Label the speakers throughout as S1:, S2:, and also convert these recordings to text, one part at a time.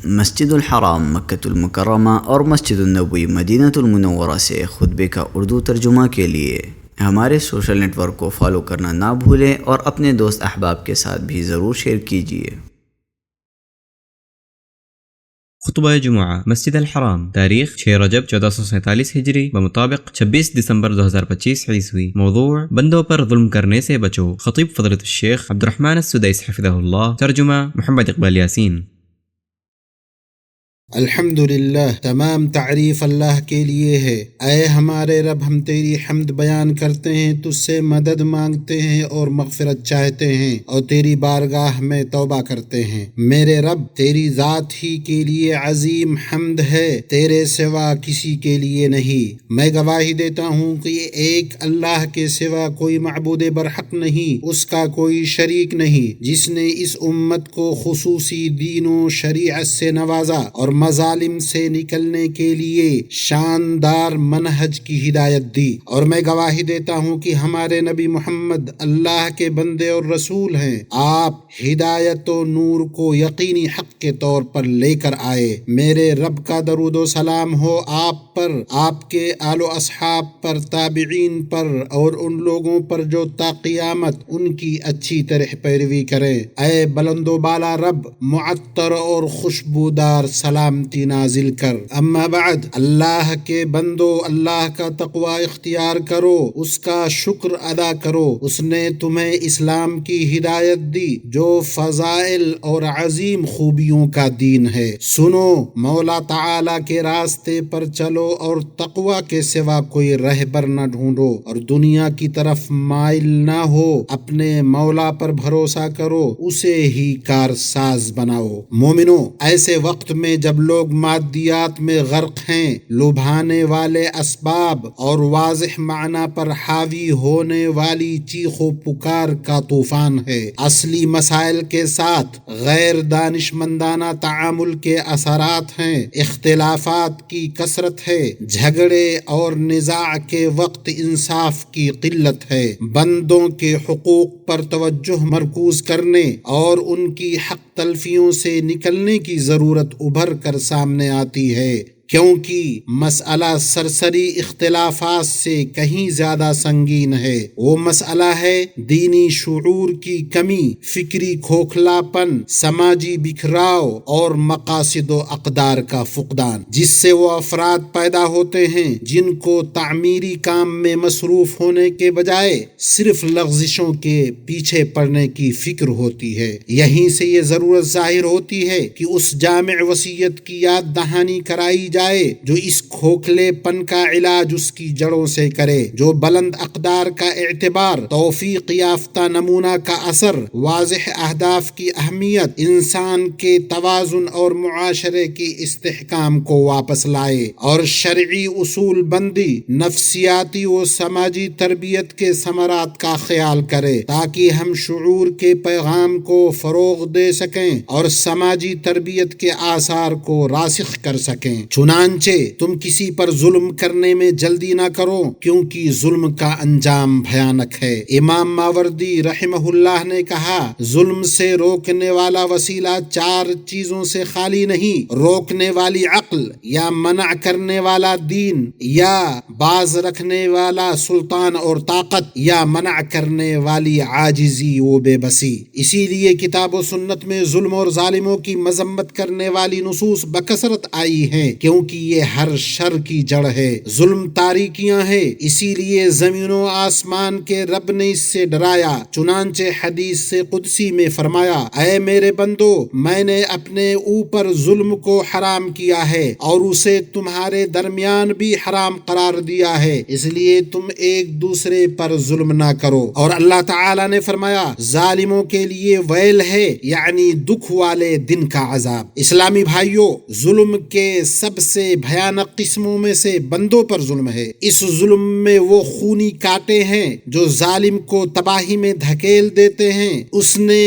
S1: مسجد الحرام مکۃ المکرمہ اور مسجد النبوی مدینہ المنورہ سے خطبے کا اردو ترجمہ کے لیے ہمارے سوشل نیٹ ورک کو فالو کرنا نہ بھولیں اور اپنے دوست احباب کے ساتھ بھی ضرور شیئر کیجیے۔
S2: خطبہ جمعہ مسجد الحرام، تاریخ 6 رجب 1447 ہجری بمطابق 26 دسمبر 2025 عیسوی۔ موضوع: بندوں پر ظلم کرنے سے بچو۔ خطیب فضیلۃ الشیخ عبد الرحمن السدیس حفظہ اللہ۔ ترجمہ محمد اقبال یاسین۔
S3: الحمدللہ، تمام تعریف اللہ کے لیے ہے۔ اے ہمارے رب، ہم تیری حمد بیان کرتے ہیں، تجھ سے مدد مانگتے ہیں اور مغفرت چاہتے ہیں اور تیری بارگاہ میں توبہ کرتے ہیں۔ میرے رب، تیری ذات ہی کے لیے عظیم حمد ہے، تیرے سوا کسی کے لیے نہیں۔ میں گواہی دیتا ہوں کہ ایک اللہ کے سوا کوئی معبود برحق نہیں، اس کا کوئی شریک نہیں، جس نے اس امت کو خصوصی دین و شریعت سے نوازا اور مظالم سے نکلنے کے لیے شاندار منہج کی ہدایت دی۔ اور میں گواہی دیتا ہوں کہ ہمارے نبی محمد اللہ کے بندے اور رسول ہیں۔ آپ ہدایت و نور کو یقینی حق کے طور پر لے کر آئے۔ میرے رب کا درود و سلام ہو آپ پر، آپ کے آل و اصحاب پر، تابعین پر اور ان لوگوں پر جو تا قیامت ان کی اچھی طرح پیروی کریں۔ اے بلند و بالا رب، معطر اور خوشبودار سلامتی نازل کر۔ اما بعد، اللہ کے بندو، اللہ کا تقوی اختیار کرو، اس کا شکر ادا کرو۔ اس نے تمہیں اسلام کی ہدایت دی جو فضائل اور عظیم خوبیوں کا دین ہے۔ سنو، مولا تعالی کے راستے پر چلو اور تقوی کے سوا کوئی رہبر نہ ڈھونڈو اور دنیا کی طرف مائل نہ ہو۔ اپنے مولا پر بھروسہ کرو، اسے ہی کارساز بناؤ۔ مومنو، ایسے وقت میں جب لوگ مادیات میں غرق ہیں، لبھانے والے اسباب اور واضح معنی پر حاوی ہونے والی چیخ و پکار کا طوفان ہے، اصلی مسائل کے ساتھ غیر دانشمندانہ تعامل کے اثرات ہیں، اختلافات کی کثرت ہے، جھگڑے اور نزاع کے وقت انصاف کی قلت ہے، بندوں کے حقوق پر توجہ مرکوز کرنے اور ان کی حق تلفیوں سے نکلنے کی ضرورت ابھر کر سامنے آتی ہے، کیونکہ مسئلہ سرسری اختلافات سے کہیں زیادہ سنگین ہے۔ وہ مسئلہ ہے دینی شعور کی کمی، فکری کھوکھلاپن، سماجی بکھراؤ اور مقاصد و اقدار کا فقدان، جس سے وہ افراد پیدا ہوتے ہیں جن کو تعمیری کام میں مصروف ہونے کے بجائے صرف لغزشوں کے پیچھے پڑنے کی فکر ہوتی ہے۔ یہیں سے یہ ضرورت ظاہر ہوتی ہے کہ اس جامع وصیت کی یاد دہانی کرائی جائے جو اس کھوکھلے پن کا علاج اس کی جڑوں سے کرے، جو بلند اقدار کا اعتبار، توفیق یافتہ نمونہ کا اثر، واضح اہداف کی اہمیت، انسان کے توازن اور معاشرے کی استحکام کو واپس لائے، اور شرعی اصول بندی، نفسیاتی و سماجی تربیت کے ثمرات کا خیال کرے، تاکہ ہم شعور کے پیغام کو فروغ دے سکیں اور سماجی تربیت کے آثار کو راسخ کر سکیں۔ چنانچہ تم کسی پر ظلم کرنے میں جلدی نہ کرو، کیونکہ ظلم کا انجام بھیانک ہے۔ امام ماوردی رحمہ اللہ نے کہا، ظلم سے روکنے والا وسیلہ 4 چیزوں سے خالی نہیں: روکنے والی عقل، یا منع کرنے والا دین، یا باز رکھنے والا سلطان اور طاقت، یا منع کرنے والی عاجزی و بے بسی۔ اسی لیے کتاب و سنت میں ظلم اور ظالموں کی مذمت کرنے والی نصوص بکثرت آئی ہیں، کیونکہ یہ ہر شر کی جڑ ہے۔ ظلم تاریکیاں ہے، اسی لیے زمین و آسمان کے رب نے اس سے ڈرایا۔ چنانچہ حدیث سے قدسی میں فرمایا، اے میرے بندو، میں نے اپنے اوپر ظلم کو حرام کیا ہے اور اسے تمہارے درمیان بھی حرام قرار دیا ہے، اس لیے تم ایک دوسرے پر ظلم نہ کرو۔ اور اللہ تعالی نے فرمایا، ظالموں کے لیے ویل ہے، یعنی دکھ والے دن کا عذاب۔ اسلامی بھائیوں، ظلم کے سب سے بھیانک قسموں میں سے بندوں پر ظلم ہے۔ اس ظلم میں وہ خونی کانٹے ہیں جو ظالم کو تباہی میں دھکیل دیتے ہیں۔ اس نے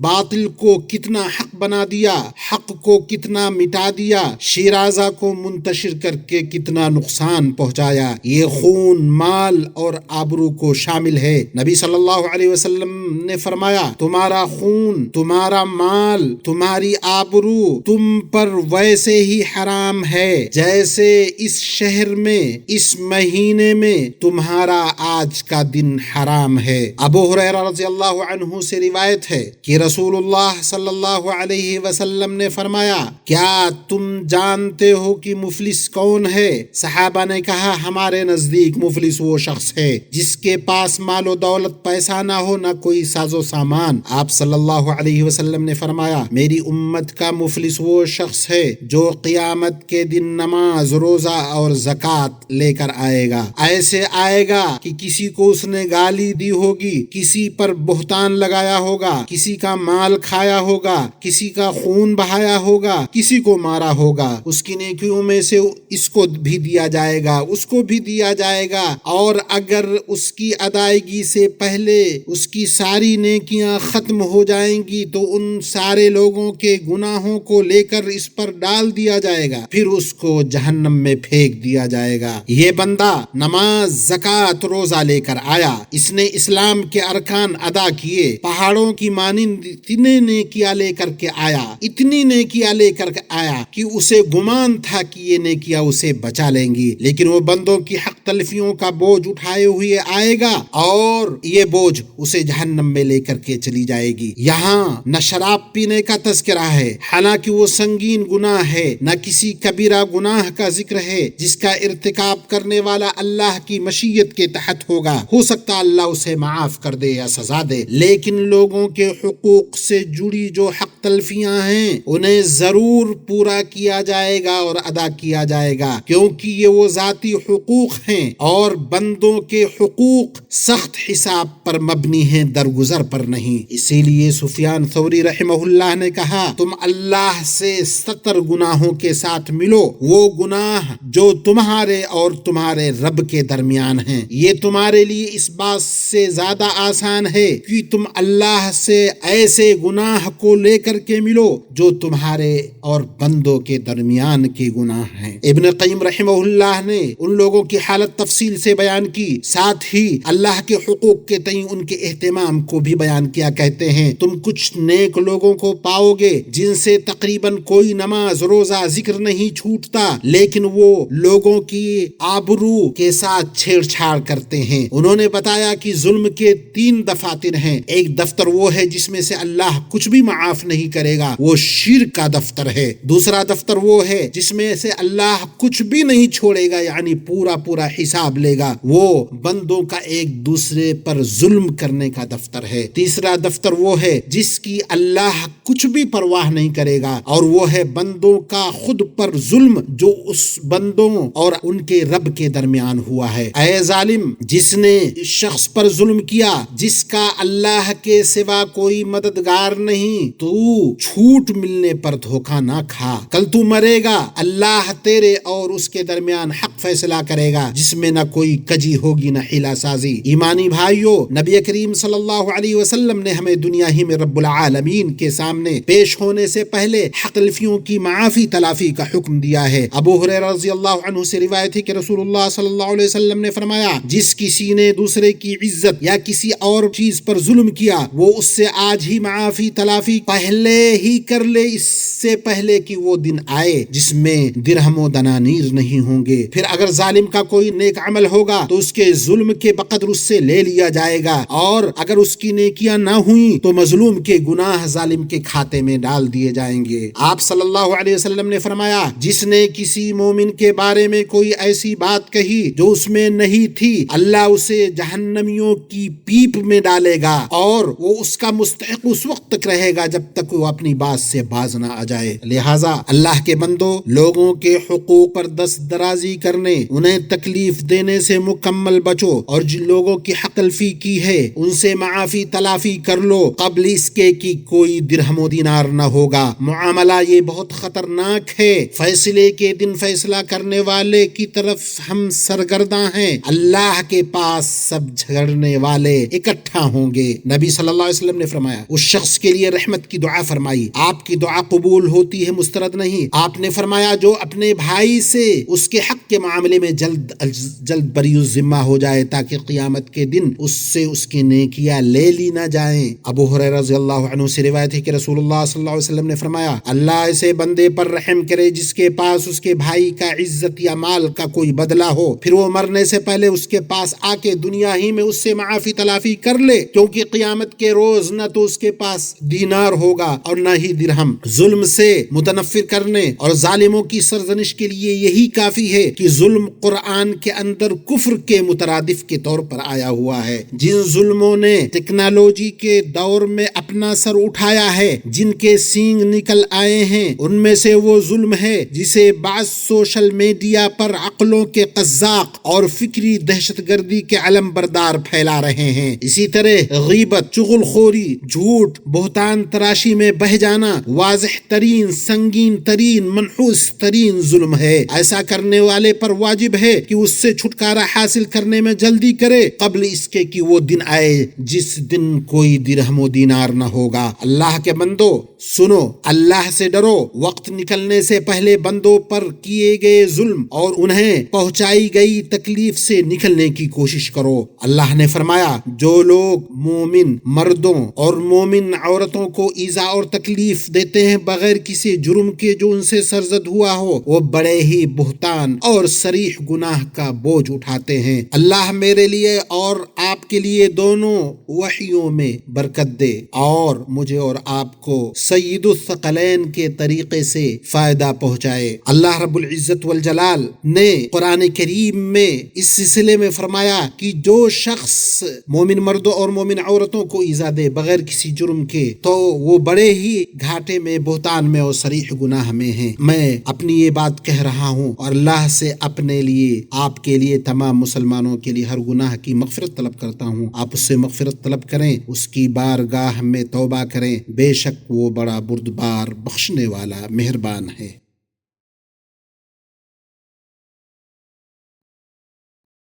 S3: باطل کو کتنا حق بنا دیا، حق کو کتنا مٹا دیا، شیرازہ کو منتشر کر کے کتنا نقصان پہنچایا۔ یہ خون، مال اور آبرو کو شامل ہے۔ نبی صلی اللہ علیہ وسلم نے فرمایا، تمہارا خون، تمہارا مال، تمہاری آبرو تم پر ویسے ہی حرام ہے جیسے اس شہر میں، اس مہینے میں تمہارا آج کا دن حرام ہے۔ ابو ہریرہ رضی اللہ عنہ سے روایت ہے کہ رسول اللہ صلی اللہ علیہ وسلم نے فرمایا، کیا تم جانتے ہو کہ مفلس کون ہے؟ صحابہ نے کہا، ہمارے نزدیک مفلس وہ شخص ہے جس کے پاس مال و دولت، پیسہ نہ ہو، نہ کوئی ساز و سامان۔ آپ صلی اللہ علیہ وسلم نے فرمایا، میری امت کا مفلس وہ شخص ہے جو قیامت کے دن نماز، روزہ اور زکوٰۃ لے کر آئے گا۔ ایسے آئے گا کہ کسی کو اس نے گالی دی ہوگی، کسی پر بہتان لگایا ہوگا، کسی کا مال کھایا ہوگا، کسی کا خون بہایا ہوگا، کسی کو مارا ہوگا، اس کی نیکیوں میں سے اس کو بھی دیا جائے گا، اس کو بھی دیا جائے گا، اور اگر اس کی ادائیگی سے پہلے اس کی ساری نیکیاں ختم ہو جائیں گی تو ان سارے لوگوں کے گناہوں کو لے کر اس پر ڈال دیا جائے گا، پھر اس کو جہنم میں پھینک دیا جائے گا۔ یہ بندہ نماز، زکوٰۃ، روزہ لے کر آیا، اس نے اسلام کے ارکان ادا کیے، پہاڑوں کی مانند اتنے نیکیاں لے کر کے آیا، اتنی نیکیاں لے کر کے آیا کہ اسے گمان تھا کہ یہ نیکیاں اسے بچا لیں گی، لیکن وہ بندوں کی حق تلفیوں کا بوجھ اٹھائے ہوئے آئے گا اور یہ بوجھ اسے جہنم میں لے کر کے چلی جائے گی۔ یہاں نہ شراب پینے کا تذکرہ ہے، حالانکہ وہ سنگین گناہ ہے، نہ کسی کبیرہ گناہ کا ذکر ہے جس کا ارتکاب کرنے والا اللہ کی مشیت کے تحت ہوگا، ہو سکتا اللہ اسے معاف کر دے یا سزا دے، لیکن لوگوں کے حقوق سے جڑی جو حق تلفیاں ہیں انہیں ضرور پورا کیا جائے گا اور ادا کیا جائے گا، کیونکہ یہ وہ ذاتی حقوق ہیں اور بندوں کے حقوق سخت حساب پر مبنی ہیں، درگزر پر نہیں۔ اسی لیے سفیان ثوری رحمہ اللہ نے کہا، تم اللہ سے 70 گناہوں کے ساتھ ملو، وہ گناہ جو تمہارے اور تمہارے رب کے درمیان ہیں، یہ تمہارے لیے اس بات سے زیادہ آسان ہے کہ تم اللہ سے ایسے گناہ کو لے کر کے ملو جو تمہارے اور بندوں کے درمیان کے گناہ ہیں۔ ابن قیم رحمہ اللہ نے ان لوگوں کی حالت تفصیل سے بیان کی، ساتھ ہی اللہ کے حقوق کے تئیں ان کے اہتمام کو بھی بیان کیا۔ کہتے ہیں، تم کچھ نیک لوگوں کو پاؤ گے جن سے تقریباً کوئی نماز، روزہ، ذکر نہیں چھوٹتا، لیکن وہ لوگوں کی آبرو کے ساتھ چھیڑ چھاڑ کرتے ہیں۔ انہوں نے بتایا کہ ظلم کے 3 دفاتر ہیں۔ ایک دفتر وہ ہے جس میں سے اللہ کچھ بھی معاف نہیں کرے گا، وہ شرک کا دفتر ہے۔ دوسرا دفتر وہ ہے جس میں سے اللہ کچھ بھی نہیں چھوڑے گا، یعنی پورا پورا حساب لے گا، وہ بندوں کا ایک دوسرے پر ظلم کرنے کا دفتر ہے۔ تیسرا دفتر وہ ہے جس کی اللہ کچھ بھی پرواہ نہیں کرے گا، اور وہ ہے بندوں کا خود پر ظلم جو اس بندوں اور ان کے رب کے درمیان ہوا ہے۔ اے ظالم، جس نے شخص پر ظلم کیا جس کا اللہ کے سوا کوئی مددگار نہیں، تو چھوٹ ملنے پر دھوکہ نہ کھا، کل تو مرے گا، اللہ تیرے اور اس کے درمیان حق فیصلہ کرے گا جس میں نہ کوئی کجی ہوگی نہ حیلہ سازی۔ ایمانی بھائیو، نبی کریم صلی اللہ علیہ وسلم نے ہمیں دنیا ہی میں رب العالمین کے سامنے پیش ہونے سے پہلے حق تلفیوں کی معافی تلافی کا حکم دیا ہے۔ ابو ہریرہ رضی اللہ عنہ سے روایت ہے کہ رسول اللہ صلی اللہ علیہ وسلم نے فرمایا، جس کسی نے دوسرے کی عزت یا کسی اور چیز پر ظلم کیا، وہ اس سے آج ہی معافی تلافی پہلے ہی کر لے، اس سے پہلے کہ وہ دن آئے جس میں درہم و دنانیر نہیں ہوں گے۔ پھر اگر ظالم کا کوئی نیک عمل ہوگا تو اس کے ظلم کے بقدر اس سے لے لیا جائے گا، اور اگر اس کی نیکیاں نہ ہوئیں تو مظلوم کے گناہ ظالم کے کھاتے میں ڈال دیے جائیں گے۔ آپ صلی اللہ علیہ وسلم نے فرمایا، جس نے کسی مومن کے بارے میں کوئی ایسی بات کہی جو اس میں نہیں تھی، اللہ اسے جہنمیوں کی پیپ میں ڈالے گا، اور وہ اس کا مستحق اس وقت تک رہے گا جب تک وہ اپنی بات سے باز نہ آ جائے۔ لہٰذا اللہ کے بندو، لوگوں کے حقوق پر دست درازی کرنے، انہیں تکلیف دینے سے مکمل بچو، اور جن لوگوں کی حق تلفی کی ہے ان سے معافی تلافی کر لو قبل اس کے کہ کوئی درہم و دینار نہ ہوگا۔ معاملہ یہ بہت خطرناک ہے، فیصلے کے دن فیصلہ کرنے والے کی طرف ہم سرگرداں ہیں، اللہ کے پاس سب جھگڑنے والے اکٹھا ہوں گے۔ نبی صلی اللہ علیہ وسلم نے فرمایا، فرمایا، اس شخص کے لیے رحمت کی دعا فرمائی، آپ کی دعا قبول ہوتی ہے، مسترد نہیں۔ آپ نے فرمایا جو اپنے بھائی سے اس کے حق کے معاملے میں جلد بری الذمہ ہو جائے تاکہ قیامت کے دن اس سے اس کی نیکیاں لے لی نہ جائیں۔ ابو ہریرہ رضی اللہ عنہ سے روایت ہے کہ رسول اللہ صلی اللہ علیہ وسلم نے فرمایا، اللہ ایسے بندے پر رحم کرے جس کے پاس اس کے بھائی کا عزت یا مال کا کوئی بدلہ ہو، پھر وہ مرنے سے پہلے اس کے پاس آ کے دنیا ہی میں اس سے معافی تلافی کر لے، کیونکہ قیامت کے روز نہ تو اس کے پاس دینار ہوگا اور نہ ہی درہم۔ ظلم سے متنفر کرنے اور ظالموں کی سرزنش کے لیے یہی کافی ہے کہ ظلم قرآن کے اندر کفر کے مترادف کے طور پر آیا ہوا ہے۔ جن ظلموں نے ٹیکنالوجی کے دور میں اپنا سر اٹھایا ہے، جن کے سینگ نکل آئے ہیں، ان میں سے وہ ظلم ہے جسے بعض سوشل میڈیا پر عقلوں کے قزاق اور فکری دہشت گردی کے علم بردار پھیلا رہے ہیں۔ اسی طرح غیبت، چغل خوری، جھوٹ، بہتان تراشی میں بہ جانا واضح ترین، سنگین ترین، منحوس ترین ظلم ہے۔ ایسا کرنے والے پر واجب ہے کہ اس سے چھٹکارا حاصل کرنے میں جلدی کرے قبل اس کے کہ وہ دن آئے جس دن کوئی درہم و دینار نہ ہوگا۔ اللہ کے بندو سنو، اللہ سے ڈرو، وقت نکلنے سے پہلے بندوں پر کیے گئے ظلم اور انہیں پہنچائی گئی تکلیف سے نکلنے کی کوشش کرو۔ اللہ نے فرمایا، جو لوگ مومن مردوں اور مومن عورتوں کو ایذا اور تکلیف دیتے ہیں بغیر کسی جرم کے جو ان سے سرزد ہوا ہو، وہ بڑے ہی بہتان اور صریح گناہ کا بوجھ اٹھاتے ہیں۔ اللہ میرے لیے اور آپ کے لیے دونوں وحیوں میں برکت دے اور مجھے اور آپ کو سید الثقلین کے طریقے سے فائدہ پہنچائے۔ اللہ رب العزت والجلال نے قرآن کریم میں اس سلسلے میں فرمایا کہ جو شخص مومن مردوں اور مومن عورتوں کو ایذا دے بغیر کسی جرم کے تو وہ بڑے ہی گھاٹے میں، بہتان میں اور صریح گناہ میں ہیں۔ میں اپنی یہ بات کہہ رہا ہوں اور اللہ سے اپنے لیے، آپ کے لیے، تمام مسلمانوں کے لیے ہر گناہ کی مغفرت طلب کرتا ہوں۔ آپ اس سے مغفرت طلب کریں، اس کی بارگاہ میں توبہ کریں، بے شک وہ بڑا بردبار، بخشنے والا، مہربان ہے۔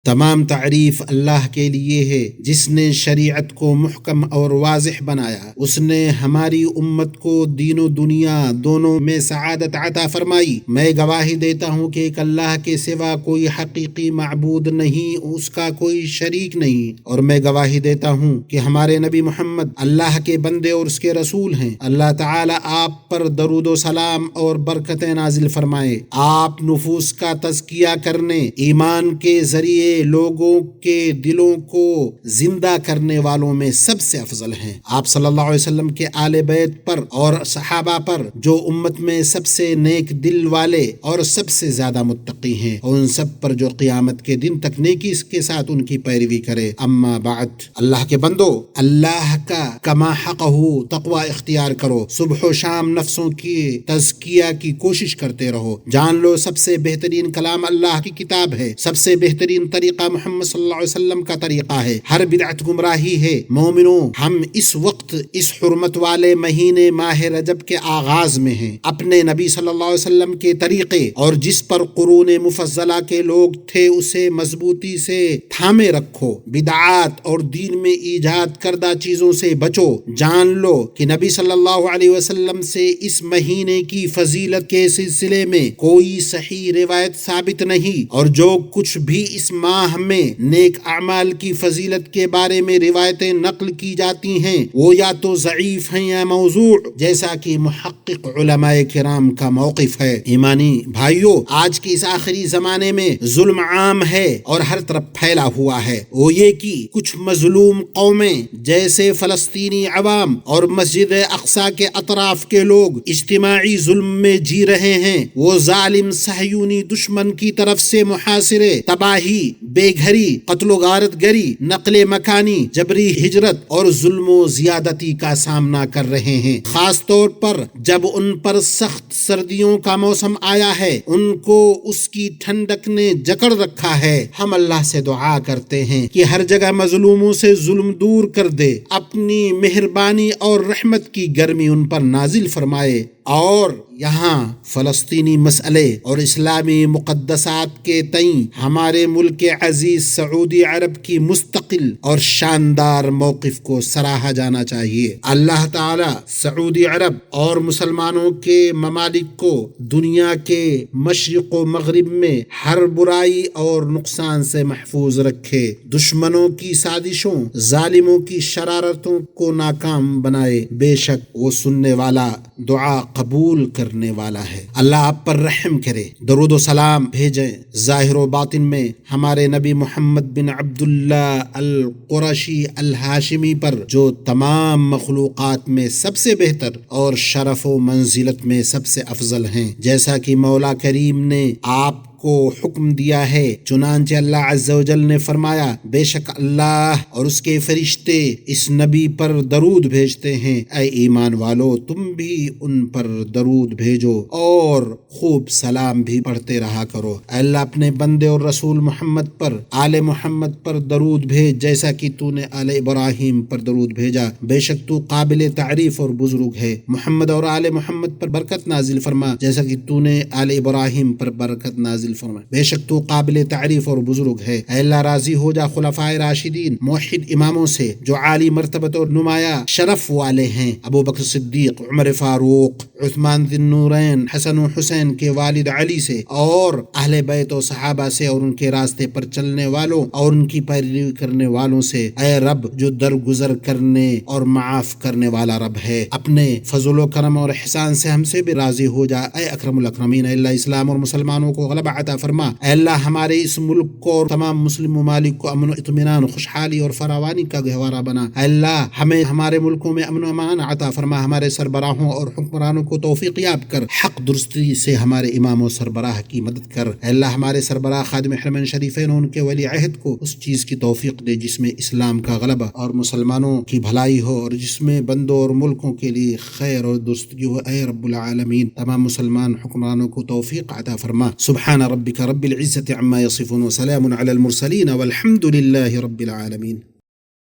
S3: تمام تعریف اللہ کے لیے ہے جس نے شریعت کو محکم اور واضح بنایا۔ اس نے ہماری امت کو دین و دنیا دونوں میں سعادت عطا فرمائی۔ میں گواہی دیتا ہوں کہ ایک اللہ کے سوا کوئی حقیقی معبود نہیں، اس کا کوئی شریک نہیں، اور میں گواہی دیتا ہوں کہ ہمارے نبی محمد اللہ کے بندے اور اس کے رسول ہیں۔ اللہ تعالی آپ پر درود و سلام اور برکتیں نازل فرمائے۔ آپ نفوس کا تزکیہ کرنے، ایمان کے ذریعے لوگوں کے دلوں کو زندہ کرنے والوں میں سب سے افضل ہیں۔ آپ صلی اللہ علیہ وسلم کے آل بیت پر اور صحابہ پر جو امت میں سب سے نیک دل والے اور سب سے زیادہ متقی ہیں، اور ان سب پر جو قیامت کے دن تک نیکی کے ساتھ ان کی پیروی کرے۔ اما بعد، اللہ کے بندو، اللہ کا کما حقہ تقوی اختیار کرو۔ صبح و شام نفسوں کی تزکیہ کی کوشش کرتے رہو۔ جان لو سب سے بہترین کلام اللہ کی کتاب ہے، سب سے بہترین طریقہ محمد صلی اللہ علیہ وسلم کا طریقہ ہے، ہر بدعت گمراہی ہے۔ مومنوں، ہم اس وقت اس حرمت والے مہینے ماہ رجب کے آغاز میں ہیں۔ اپنے نبی صلی اللہ علیہ وسلم کے طریقے اور جس پر قرون مفضلہ کے لوگ تھے اسے مضبوطی سے تھامے رکھو۔ بدعات اور دین میں ایجاد کردہ چیزوں سے بچو۔ جان لو کہ نبی صلی اللہ علیہ وسلم سے اس مہینے کی فضیلت کے سلسلے میں کوئی صحیح روایت ثابت نہیں، اور جو کچھ بھی اس ماہ میں نیک اعمال کی فضیلت کے بارے میں روایتیں نقل کی جاتی ہیں وہ یا تو ضعیف ہیں یا موضوع، جیسا کہ محقق علماء کرام کا موقف ہے۔ ایمانی بھائیوں، آج کے اس آخری زمانے میں ظلم عام ہے اور ہر طرف پھیلا ہوا ہے۔ وہ یہ کہ کچھ مظلوم قومیں جیسے فلسطینی عوام اور مسجد اقصی کے اطراف کے لوگ اجتماعی ظلم میں جی رہے ہیں۔ وہ ظالم صہیونی دشمن کی طرف سے محاصرے، تباہی، بے گھری، قتل و غارت گری، نقل مکانی، جبری ہجرت اور ظلم و زیادتی کا سامنا کر رہے ہیں۔ خاص طور پر جب ان پر سخت سردیوں کا موسم آیا ہے، ان کو اس کی ٹھنڈک نے جکڑ رکھا ہے۔ ہم اللہ سے دعا کرتے ہیں کہ ہر جگہ مظلوموں سے ظلم دور کر دے، اپنی مہربانی اور رحمت کی گرمی ان پر نازل فرمائے۔ اور یہاں فلسطینی مسئلے اور اسلامی مقدسات کے تئیں ہمارے ملک عزیز سعودی عرب کی مستقل اور شاندار موقف کو سراہا جانا چاہیے۔ اللہ تعالی سعودی عرب اور مسلمانوں کے ممالک کو دنیا کے مشرق و مغرب میں ہر برائی اور نقصان سے محفوظ رکھے، دشمنوں کی سازشوں، ظالموں کی شرارتوں کو ناکام بنائے۔ بے شک وہ سننے والا، دعا قبول کرنے والا ہے۔ اللہ آپ پر رحم کرے۔ درود و سلام بھیجیں ظاہر و باطن میں ہمارے نبی محمد بن عبداللہ القرشی الہاشمی پر، جو تمام مخلوقات میں سب سے بہتر اور شرف و منزلت میں سب سے افضل ہیں، جیسا کہ مولا کریم نے آپ کو حکم دیا ہے۔ چنانچہ اللہ عز و جل نے فرمایا، بے شک اللہ اور اس کے فرشتے اس نبی پر درود بھیجتے ہیں، اے ایمان والو تم بھی ان پر درود بھیجو اور خوب سلام بھی پڑھتے رہا کرو۔ اے اللہ اپنے بندے اور رسول محمد پر، آل محمد پر درود بھیج، جیسا کہ تو نے آل ابراہیم پر درود بھیجا۔ بے شک تو قابل تعریف اور بزرگ ہے۔ محمد اور آل محمد پر برکت نازل فرما، جیسا کہ تو نے آل ابراہیم پر برکت نازل فرما۔ بے شک تو قابل تعریف اور بزرگ ہے۔ اے اللہ راضی ہو جا خلفائے راشدین موحد اماموں سے جو عالی مرتبت اور نمایاں شرف والے ہیں، ابو بکر صدیق، عمر فاروق، عثمان ذی النورین، حسن و حسین کے والد علی سے، اور اہل بیت و صحابہ سے، اور ان کے راستے پر چلنے والوں اور ان کی پیروی کرنے والوں سے۔ اے رب جو درگزر کرنے اور معاف کرنے والا رب ہے، اپنے فضل و کرم اور احسان سے ہم سے بھی راضی ہو جا۔ اے اکرم الاکرمین، اے اللہ اسلام اور مسلمانوں کو غلبہ عطا فرما۔ اے اللہ ہمارے اس ملک کو اور تمام مسلم ممالک کو امن و اطمینان، خوشحالی اور فراوانی کا گہوارہ بنا۔ اے اللہ ہمیں ہمارے ملکوں میں امن و امان عطا فرما، ہمارے سربراہوں اور حکمرانوں کو توفیق یاب کر، حق درستی سے ہمارے امام و سربراہ کی مدد کر۔ اے اللہ ہمارے سربراہ خادم حرمین شریفین اور ان کے ولی عہد کو اس چیز کی توفیق دے جس میں اسلام کا غلبہ اور مسلمانوں کی بھلائی ہو، اور جس میں بندوں اور ملکوں کے لیے خیر اور درستگی ہو۔ اے رب العالمین تمام مسلمان حکمرانوں کو توفیق عطا فرما۔ سبحان ربک رب العزة عما يصفون وسلام على المرسلين والحمد لله رب العالمين۔